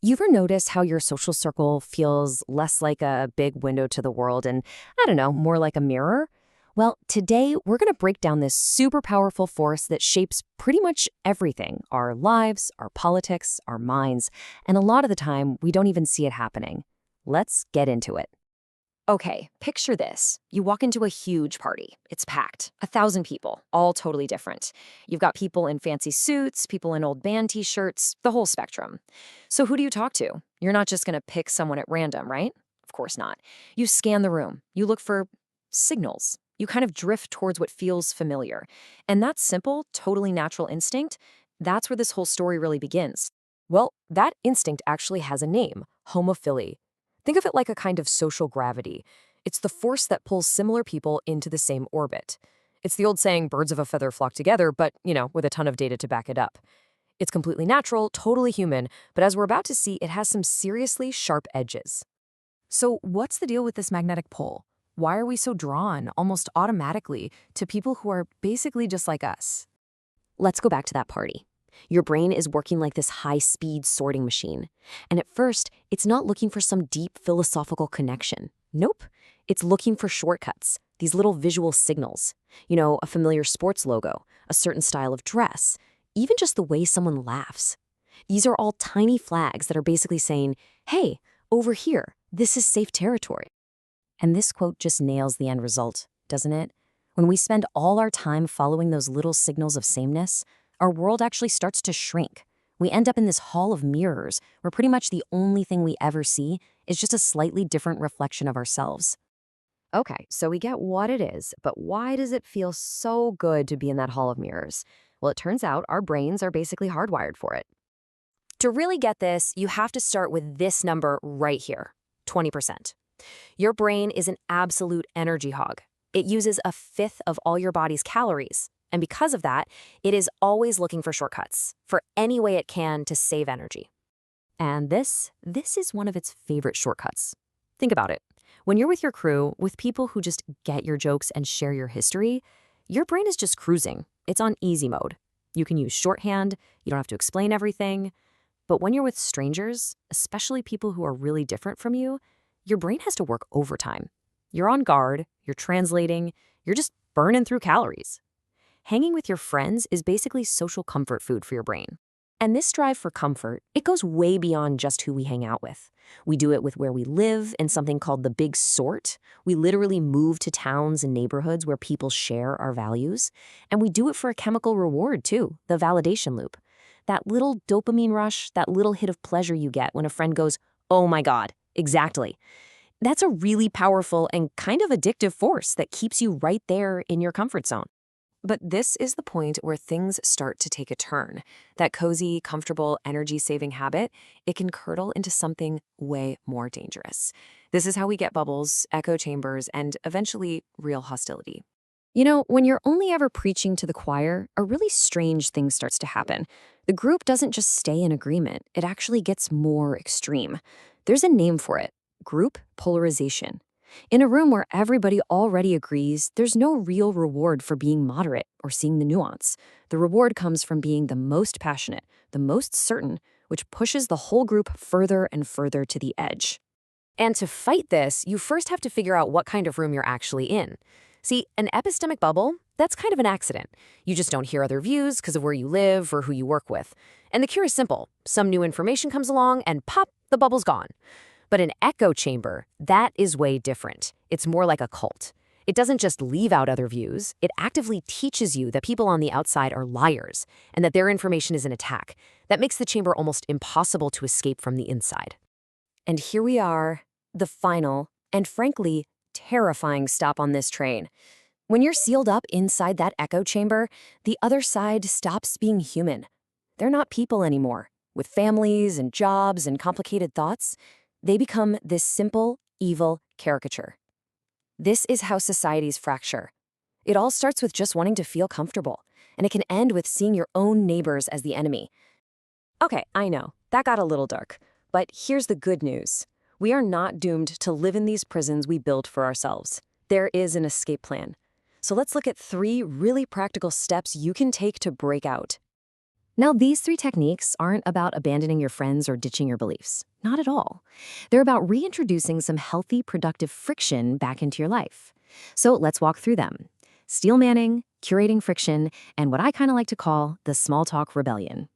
You ever notice how your social circle feels less like a big window to the world and, I don't know, more like a mirror? Well, today we're going to break down this super powerful force that shapes pretty much everything, our lives, our politics, our minds, and a lot of the time we don't even see it happening. Let's get into it. Okay, picture this. You walk into a huge party. It's packed. 1,000 people, all totally different. You've got people in fancy suits, people in old band t-shirts, the whole spectrum. So who do you talk to? You're not just going to pick someone at random, right? Of course not. You scan the room. You look for signals. You kind of drift towards what feels familiar. And that simple, totally natural instinct, that's where this whole story really begins. Well, that instinct actually has a name, homophily. Think of it like a kind of social gravity. It's the force that pulls similar people into the same orbit. It's the old saying, birds of a feather flock together, but, with a ton of data to back it up. It's completely natural, totally human, but as we're about to see, it has some seriously sharp edges. So what's the deal with this magnetic pull? Why are we so drawn, almost automatically, to people who are basically just like us? Let's go back to that party. Your brain is working like this high-speed sorting machine. And at first, it's not looking for some deep philosophical connection. Nope. It's looking for shortcuts, these little visual signals. A familiar sports logo, a certain style of dress, even just the way someone laughs. These are all tiny flags that are basically saying, hey, over here, this is safe territory. And this quote just nails the end result, doesn't it? When we spend all our time following those little signals of sameness, our world actually starts to shrink. We end up in this hall of mirrors where pretty much the only thing we ever see is just a slightly different reflection of ourselves. Okay, so we get what it is, but why does it feel so good to be in that hall of mirrors? Well, it turns out our brains are basically hardwired for it. To really get this, you have to start with this number right here, 20%. Your brain is an absolute energy hog. It uses a fifth of all your body's calories. And because of that, it is always looking for shortcuts, for any way it can to save energy. And this is one of its favorite shortcuts. Think about it. When you're with your crew, with people who just get your jokes and share your history, your brain is just cruising. It's on easy mode. You can use shorthand, you don't have to explain everything. But when you're with strangers, especially people who are really different from you, your brain has to work overtime. You're on guard, you're translating, you're just burning through calories. Hanging with your friends is basically social comfort food for your brain. And this drive for comfort, it goes way beyond just who we hang out with. We do it with where we live in something called the big sort. We literally move to towns and neighborhoods where people share our values. And we do it for a chemical reward too, the validation loop. That little dopamine rush, that little hit of pleasure you get when a friend goes, oh my God, exactly. That's a really powerful and kind of addictive force that keeps you right there in your comfort zone. But this is the point where things start to take a turn. That cozy, comfortable, energy-saving habit, it can curdle into something way more dangerous. This is how we get bubbles, echo chambers, and eventually real hostility. When you're only ever preaching to the choir, a really strange thing starts to happen. The group doesn't just stay in agreement, it actually gets more extreme. There's a name for it: group polarization. In a room where everybody already agrees, there's no real reward for being moderate or seeing the nuance. The reward comes from being the most passionate, the most certain, which pushes the whole group further and further to the edge. And to fight this, you first have to figure out what kind of room you're actually in. See, an epistemic bubble, that's kind of an accident. You just don't hear other views because of where you live or who you work with. And the cure is simple. Some new information comes along and pop, the bubble's gone. But an echo chamber, that is way different. It's more like a cult. It doesn't just leave out other views, it actively teaches you that people on the outside are liars and that their information is an attack. That makes the chamber almost impossible to escape from the inside. And here we are, the final, and frankly, terrifying stop on this train. When you're sealed up inside that echo chamber, the other side stops being human. They're not people anymore, with families and jobs and complicated thoughts. They become this simple, evil caricature. This is how societies fracture. It all starts with just wanting to feel comfortable, and it can end with seeing your own neighbors as the enemy. Okay, I know, that got a little dark, but here's the good news. We are not doomed to live in these prisons we build for ourselves. There is an escape plan. So let's look at 3 really practical steps you can take to break out. Now, these three techniques aren't about abandoning your friends or ditching your beliefs. Not at all. They're about reintroducing some healthy, productive friction back into your life. So let's walk through them. Steel manning, curating friction, and what I kind of like to call the small talk rebellion.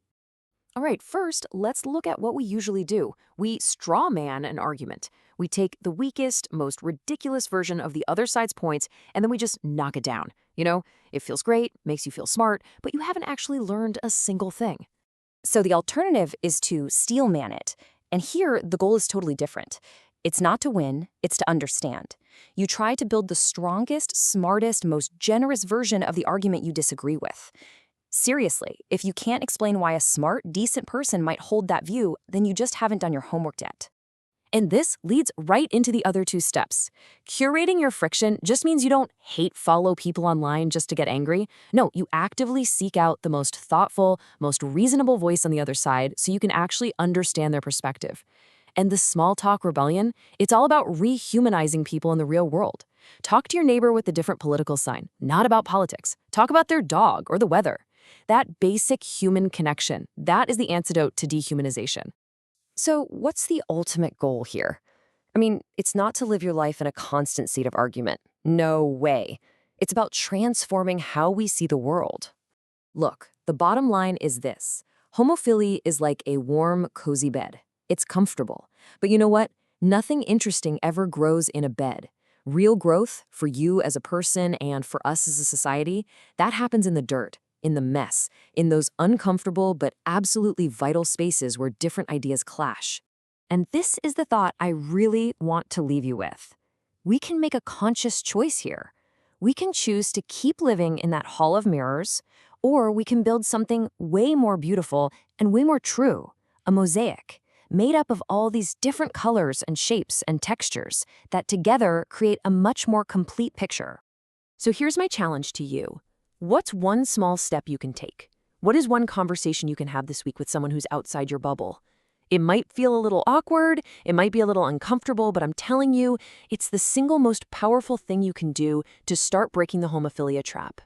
All right, first, let's look at what we usually do. We straw man an argument. We take the weakest, most ridiculous version of the other side's points, and then we just knock it down. It feels great, makes you feel smart, but you haven't actually learned a single thing. So the alternative is to steel man it. And here, the goal is totally different. It's not to win, it's to understand. You try to build the strongest, smartest, most generous version of the argument you disagree with. Seriously, if you can't explain why a smart, decent person might hold that view, then you just haven't done your homework yet. And this leads right into the other two steps. Curating your friction just means you don't hate follow people online just to get angry. No, you actively seek out the most thoughtful, most reasonable voice on the other side so you can actually understand their perspective. And the small talk rebellion, it's all about rehumanizing people in the real world. Talk to your neighbor with a different political sign, not about politics. Talk about their dog or the weather. That basic human connection, that is the antidote to dehumanization. So, what's the ultimate goal here? I mean, it's not to live your life in a constant state of argument. No way. It's about transforming how we see the world. Look, the bottom line is this. Homophily is like a warm, cozy bed. It's comfortable. But you know what? Nothing interesting ever grows in a bed. Real growth, for you as a person and for us as a society, that happens in the dirt, in the mess, in those uncomfortable but absolutely vital spaces where different ideas clash. And this is the thought I really want to leave you with. We can make a conscious choice here. We can choose to keep living in that hall of mirrors, or we can build something way more beautiful and way more true, a mosaic, made up of all these different colors and shapes and textures that together create a much more complete picture. So here's my challenge to you. What's one small step you can take? What is one conversation you can have this week with someone who's outside your bubble? It might feel a little awkward, it might be a little uncomfortable, but I'm telling you, it's the single most powerful thing you can do to start breaking the homophilia trap.